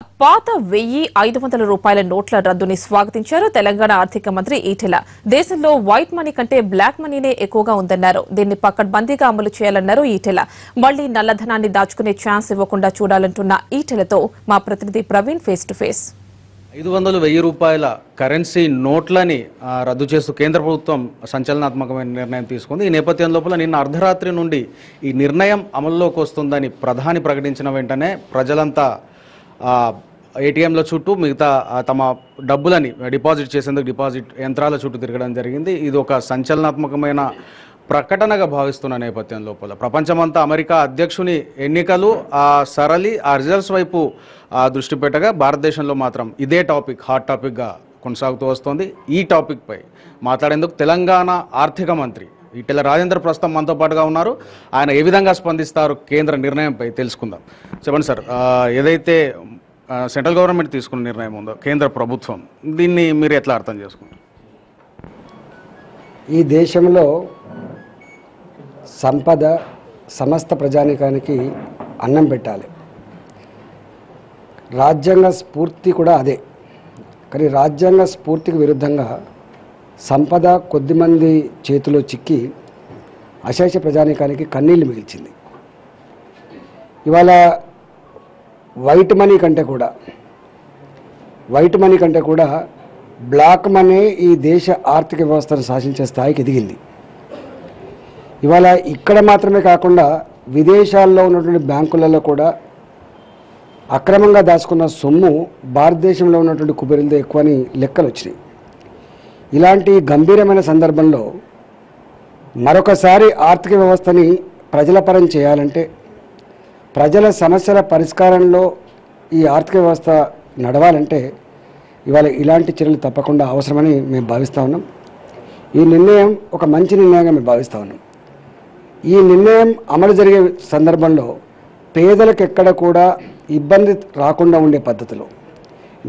పాత 1,500 రూపాయల నోట్ల రద్దుని స్వాగతించారు తెలంగాణ ఆర్థిక మంత్రి ఈటెల. దేశంలో వైట్ మనీ కంటే బ్లాక్ మనీనే ఎక్కువగా ఉందన్నారు. దీన్ని పకడ్బందీగా అమలు చేయాలన్నారు ఈటెల. మళ్లీ నల్లధనాన్ని దాచుకునే ఛాన్స్ ఇవ్వకుండా చూడాలంటున్న ఈటెలతో మా ప్రతినిధి ప్రవీణ్ ఫేస్ టు ఫేస్. 500,000 రూపాయల కరెన్సీ నోట్లని రద్దు చేస్తూ కేంద్ర ప్రభుత్వం సంచలనాత్మకమైన నిర్ణయం తీసుకుంది. ఈ నేపథ్యం లోపల నిన్న అర్ధరాత్రి నుండి ఈ నిర్ణయం అమల్లోకి వస్తుందని ప్రధాని ప్రకటించిన వెంటనే ప్రజలంతా ఏటీఎంల చుట్టూ మిగతా తమ డబ్బులని డిపాజిట్ చేసేందుకు డిపాజిట్ యంత్రాల చుట్టూ తిరగడం జరిగింది. ఇది ఒక సంచలనాత్మకమైన ప్రకటనగా భావిస్తున్న నేపథ్యం లోపల ప్రపంచమంతా అమెరికా అధ్యక్షుని ఎన్నికలు సరళి రిజల్ట్స్ వైపు దృష్టి పెట్టగా భారతదేశంలో మాత్రం ఇదే టాపిక్ హాట్ టాపిక్గా కొనసాగుతూ వస్తుంది. ఈ టాపిక్ పై మాట్లాడేందుకు తెలంగాణ ఆర్థిక మంత్రి ఈటెల రాజేందర్ ప్రస్తుతం మనతో పాటుగా ఉన్నారు. ఆయన ఏ విధంగా స్పందిస్తారు కేంద్ర నిర్ణయంపై తెలుసుకుందాం. చెప్పండి సార్, ఏదైతే సెంట్రల్ గవర్నమెంట్ తీసుకున్న నిర్ణయం ఉందో కేంద్ర ప్రభుత్వం, దీన్ని మీరు ఎట్లా అర్థం చేసుకుంటారు? ఈ దేశంలో సంపద సమస్త ప్రజానికానికి అన్నం పెట్టాలి. రాజ్యాంగ స్ఫూర్తి కూడా అదే. కానీ రాజ్యాంగ స్ఫూర్తికి విరుద్ధంగా సంపద కొద్దిమంది చేతిలో చిక్కి అశేష ప్రజానికానికి కన్నీళ్లు మిగిల్చింది. ఇవాళ వైట్ మనీ కంటే కూడా బ్లాక్ మనీ ఈ దేశ ఆర్థిక వ్యవస్థను శాసించే స్థాయికి ఎదిగింది. ఇవాళ ఇక్కడ మాత్రమే కాకుండా విదేశాల్లో ఉన్నటువంటి బ్యాంకులలో కూడా అక్రమంగా దాచుకున్న సొమ్ము భారతదేశంలో ఉన్నటువంటి కుబేరులతో ఎక్కువని లెక్కలు వచ్చినాయి. ఇలాంటి గంభీరమైన సందర్భంలో మరొకసారి ఆర్థిక వ్యవస్థని ప్రజల పరం చేయాలంటే, ప్రజల సమస్యల పరిష్కారంలో ఈ ఆర్థిక వ్యవస్థ నడవాలంటే ఇవాళ ఇలాంటి చర్యలు తప్పకుండా అవసరమని మేము భావిస్తూ ఉన్నాం. ఈ నిర్ణయం ఒక మంచి నిర్ణయంగా మేము భావిస్తూ ఉన్నాం. ఈ నిర్ణయం అమలు జరిగే సందర్భంలో పేదలకు ఎక్కడ కూడా ఇబ్బంది రాకుండా ఉండే పద్ధతిలో,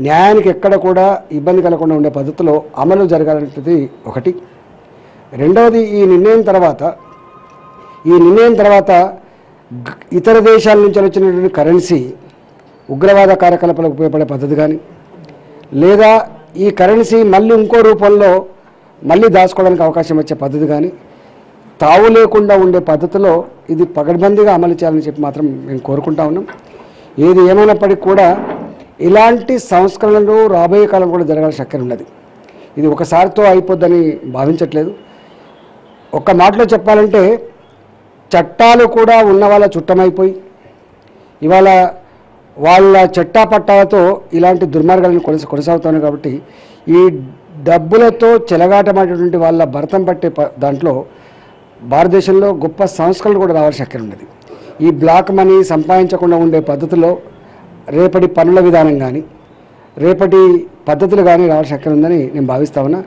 న్యాయానికి ఎక్కడ కూడా ఇబ్బంది కలగకుండా ఉండే పద్ధతిలో అమలు జరగాలనేది ఒకటి. రెండవది, ఈ నిర్ణయం తర్వాత ఇతర దేశాల నుంచి వచ్చినటువంటి కరెన్సీ ఉగ్రవాద కార్యకలాపాలకు ఉపయోగపడే పద్ధతి కానీ, లేదా ఈ కరెన్సీ మళ్ళీ ఇంకో రూపంలో మళ్ళీ దాచుకోవడానికి అవకాశం వచ్చే పద్ధతి కానీ తావు లేకుండా ఉండే పద్ధతిలో ఇది పకడ్బందీగా అమలు చేయాలని చెప్పి మాత్రం మేము కోరుకుంటా ఉన్నాం. ఏది ఏమైనప్పటికీ కూడా ఇలాంటి సంస్కరణలు రాబోయే కాలం కూడా జరగాల్సిన శక్తి ఉన్నది. ఇది ఒకసారితో అయిపోద్దని భావించట్లేదు. ఒక్క మాటలో చెప్పాలంటే చట్టాలు కూడా ఉన్న వాళ్ళ చుట్టమైపోయి ఇవాళ వాళ్ళ చట్టాపట్టాలతో ఇలాంటి దుర్మార్గాలను కొనసాగుతాను. కాబట్టి ఈ డబ్బులతో చెలగాటమైనటువంటి వాళ్ళ భరతం పట్టే దాంట్లో భారతదేశంలో గొప్ప సంస్కరణలు కూడా రావాల్సిన శక్తి ఉన్నది. ఈ బ్లాక్ మనీ సంపాదించకుండా ఉండే పద్ధతిలో రేపటి పనుల విధానం కానీ రేపటి పద్ధతులు కానీ రావాల్సిన శక్తి ఉందని నేను భావిస్తా ఉన్నా.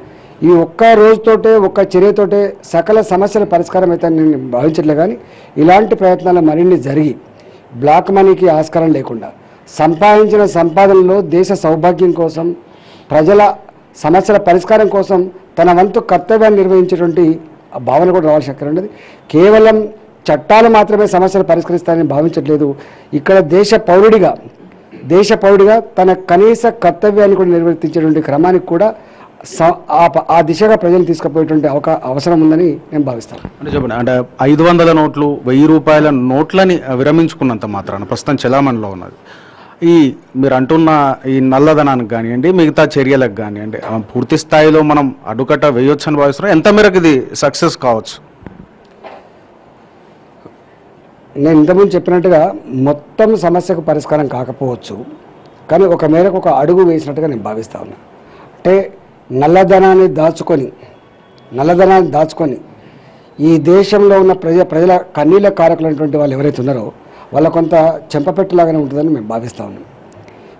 ఈ ఒక్క రోజుతోటే ఒక్క చర్యతోటే సకల సమస్యల పరిష్కారం అయితే నేను భావించట్లే. కానీ ఇలాంటి ప్రయత్నాలు మరిన్ని జరిగి బ్లాక్ మనీకి ఆస్కారం లేకుండా సంపాదించిన సంపాదనలో దేశ సౌభాగ్యం కోసం, ప్రజల సమస్యల పరిష్కారం కోసం తన వంతు కర్తవ్యాన్ని నిర్వహించేటువంటి భావన కూడా రావాల్సిన శక్తి ఉండదు. కేవలం చట్టాలు మాత్రమే సమస్యలు పరిష్కరిస్తారని భావించట్లేదు. ఇక్కడ దేశ పౌరుడిగా తన కనీస కర్తవ్యాన్ని కూడా నిర్వర్తించేటువంటి క్రమానికి కూడా ఆ దిశగా ప్రజలు తీసుకుపోయేటువంటి అవసరం ఉందని నేను భావిస్తాను. అంటే చెప్పండి, అంటే 500 నోట్లు 1000 రూపాయల నోట్లని విరమించుకున్నంత మాత్రాన ప్రస్తుతం చలామణిలో ఉన్నది ఈ మీరు అంటున్న ఈ నల్లధనానికి కానివ్వండి, మిగతా చర్యలకు కానివ్వండి, పూర్తి స్థాయిలో మనం అడ్డుకట్ట వేయొచ్చు అని భావిస్తున్నాం. ఎంత మేరకు ఇది సక్సెస్ కావచ్చు? నేను ఇంతకుముందు చెప్పినట్టుగా మొత్తం సమస్యకు పరిష్కారం కాకపోవచ్చు, కానీ ఒక మేరకు ఒక అడుగు వేసినట్టుగా నేను భావిస్తా ఉన్నా. అంటే నల్లధనాన్ని దాచుకొని ఈ దేశంలో ఉన్న ప్రజల కన్నీళ్ళ కారకులైనటువంటి వాళ్ళు ఎవరైతే ఉన్నారో వాళ్ళ కొంత చెంపపెట్టులాగానే ఉంటుందని మేము భావిస్తూ ఉన్నాం.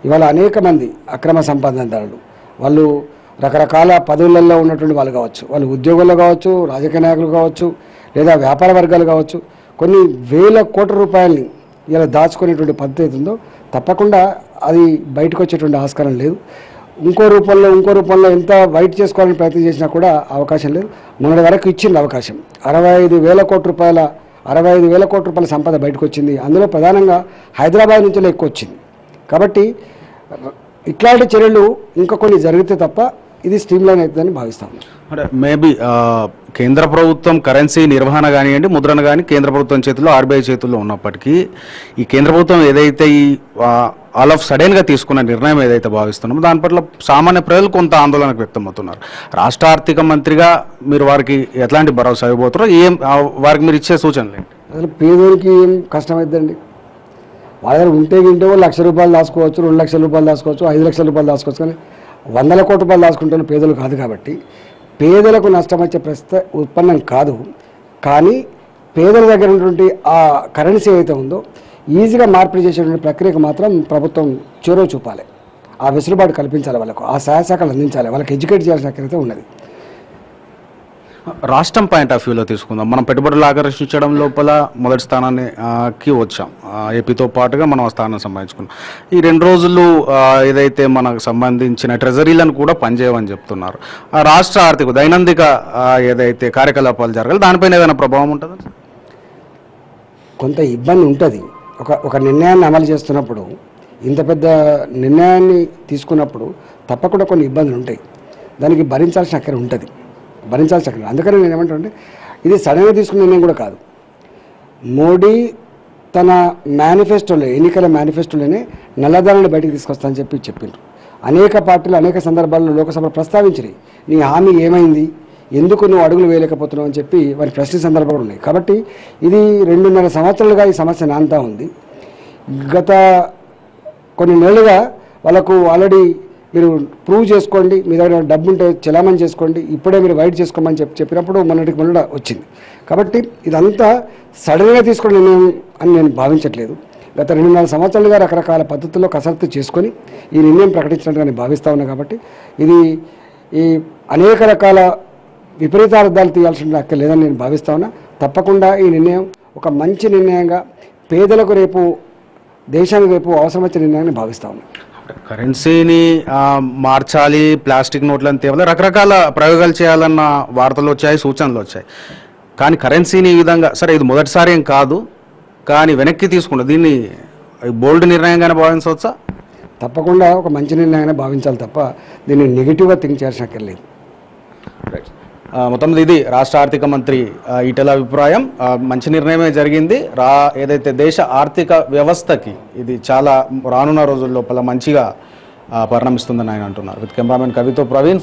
ఇవాళ అనేక మంది అక్రమ సంపాదనదారులు, వాళ్ళు రకరకాల పదవులలో ఉన్నటువంటి వాళ్ళు కావచ్చు, వాళ్ళు ఉద్యోగులు కావచ్చు, రాజకీయ నాయకులు కావచ్చు, లేదా వ్యాపార వర్గాలు కావచ్చు, కొన్ని వేల కోట్ల రూపాయలని ఇలా దాచుకునేటువంటి పద్ధతి అవుతుందో తప్పకుండా అది బయటకు వచ్చేటువంటి ఆస్కారం లేదు. ఇంకో రూపంలో ఎంత వైట్ చేసుకోవాలని ప్రయత్నం చేసినా కూడా అవకాశం లేదు. మొన్నటి వరకు ఇచ్చింది అవకాశం. 65,000 కోట్ల రూపాయల సంపద బయటకు వచ్చింది. అందులో ప్రధానంగా హైదరాబాద్ నుంచి ఎక్కువ వచ్చింది. కాబట్టి ఇట్లాంటి చర్యలు ఇంకా కొన్ని జరిగితే తప్ప ఇది స్ట్రీమ్ లైన్ అవుతుందని భావిస్తాను. అంటే మేబీ కేంద్ర ప్రభుత్వం కరెన్సీ నిర్వహణ కానివ్వండి, ముద్రణ కానీ కేంద్ర ప్రభుత్వం చేతుల్లో, ఆర్బీఐ చేతుల్లో ఉన్నప్పటికీ ఈ కేంద్ర ప్రభుత్వం ఏదైతే ఈ ఆల్ ఆఫ్ సడన్గా తీసుకున్న నిర్ణయం ఏదైతే భావిస్తున్నామో దాని పట్ల సామాన్య ప్రజలు కొంత ఆందోళనకు వ్యక్తమవుతున్నారు. రాష్ట్ర ఆర్థిక మంత్రిగా మీరు వారికి ఎట్లాంటి భరోసా ఇవ్వబోతారో, వారికి మీరు ఇచ్చే సూచనలు ఏంటి? అసలు పేదోనికి ఏం కష్టమైద్దండి? వాళ్ళ దగ్గర ఉంటే గింటే ₹1,00,000 దాచుకోవచ్చు, ₹2,00,000 దాచుకోవచ్చు, ₹5,00,000 దాచుకోవచ్చు, కానీ ₹100 కోట్ల దాచుకుంటున్న పేదలు కాదు. కాబట్టి పేదలకు నష్టం వచ్చే ప్రస్తుత ఉత్పన్నం కాదు. కానీ పేదల దగ్గర ఉన్నటువంటి ఆ కరెన్సీ ఏదైతే ఉందో ఈజీగా మార్పిడి చేసేటువంటి ప్రక్రియకు మాత్రం ప్రభుత్వం చొరవ చూపాలి, ఆ వెసులుబాటు కల్పించాలి, వాళ్ళకు ఆ సహాయ శాఖలు అందించాలి, వాళ్ళకి ఎడ్యుకేట్ చేయాల్సిన అక్కడైతే ఉన్నది. రాష్ట్రం పాయింట్ ఆఫ్ వ్యూలో తీసుకుందాం. మనం పెట్టుబడులు ఆకర్షించడం లోపల మొదటి స్థానానికి వచ్చాం. ఏపీతో పాటుగా మనం ఆ స్థానం సంపాదించుకున్నాం. ఈ 2 రోజులు ఏదైతే మనకు సంబంధించిన ట్రెజరీలను కూడా పనిచేయమని చెప్తున్నారు. రాష్ట్ర ఆర్థిక దైనందిక ఏదైతే కార్యకలాపాలు జరగాలి దానిపైన ఏదైనా ప్రభావం ఉంటుందా? కొంత ఇబ్బంది ఉంటుంది. ఒక నిర్ణయాన్ని అమలు చేస్తున్నప్పుడు, ఇంత పెద్ద నిర్ణయాన్ని తీసుకున్నప్పుడు తప్పకుండా కొన్ని ఇబ్బందులు ఉంటాయి. దానికి భరించాల్సిన అక్కర ఉంటుంది, భరించాల్సిన అక్కర. అందుకని నేను ఏమంటానంటే ఇది సడన్గా తీసుకున్న నిర్ణయం కూడా కాదు. మోడీ తన మేనిఫెస్టోలో, ఎన్నికల మేనిఫెస్టోలోనే నల్లధనాన్ని బయటకు తీసుకొస్తానని చెప్పిండ్రు. అనేక పార్టీలు అనేక సందర్భాల్లో లోకసభలో ప్రస్తావించినాయి. నీ హామీ ఏమైంది, ఎందుకు నువ్వు అడుగులు వేయలేకపోతున్నావు అని చెప్పి వారి ప్రశ్న సందర్భాలు ఉన్నాయి. కాబట్టి ఇది 2.5 సంవత్సరాలుగా ఈ సమస్య నాంతా ఉంది. గత కొన్ని నెలలుగా వాళ్ళకు ఆల్రెడీ మీరు ప్రూవ్ చేసుకోండి, మీ దగ్గర డబ్బు ఉంటే చలామణి చేసుకోండి, ఇప్పుడే మీరు వైట్ చేసుకోమని చెప్పినప్పుడు మొన్నటికి మొన్న వచ్చింది. కాబట్టి ఇదంతా సడన్గా తీసుకునే నిర్ణయం అని నేను భావించట్లేదు. గత 2.5 సంవత్సరాలుగా రకరకాల పద్ధతుల్లో కసరత్తు చేసుకొని ఈ నిర్ణయం ప్రకటించినట్టుగా నేను భావిస్తూ ఉన్నా. కాబట్టి ఇది ఈ అనేక రకాల విపరీతార్థాలు తీయాల్సిన అక్క లేదని నేను భావిస్తా ఉన్నా. తప్పకుండా ఈ నిర్ణయం ఒక మంచి నిర్ణయంగా, పేదలకు రేపు, దేశానికి రేపు అవసరం వచ్చే నిర్ణయాన్ని భావిస్తా ఉన్నా. కరెన్సీని మార్చాలి, ప్లాస్టిక్ నోట్లను తేవాలి, రకరకాల ప్రయోగాలు చేయాలన్న వార్తలు వచ్చాయి, సూచనలు వచ్చాయి. కానీ కరెన్సీని ఈ విధంగా, సరే ఇది మొదటిసారి ఏం కాదు, కానీ వెనక్కి తీసుకుంటా దీన్ని బోల్డ్ నిర్ణయంగానే భావించవచ్చా? తప్పకుండా ఒక మంచి నిర్ణయంగానే భావించాలి తప్ప దీన్ని నెగిటివ్గా థింక్ చేయాల్సిన అక్కర్లేదు. మొత్తం ఇది రాష్ట్ర ఆర్థిక మంత్రి ఈటెల అభిప్రాయం. మంచి నిర్ణయమే జరిగింది. ఏదైతే దేశ ఆర్థిక వ్యవస్థకి ఇది చాలా రానున్న రోజుల లోపల మంచిగా పరిణమిస్తుందని ఆయన అంటున్నారు. విత్ కెమెరామెన్ కవితో ప్రవీణ్.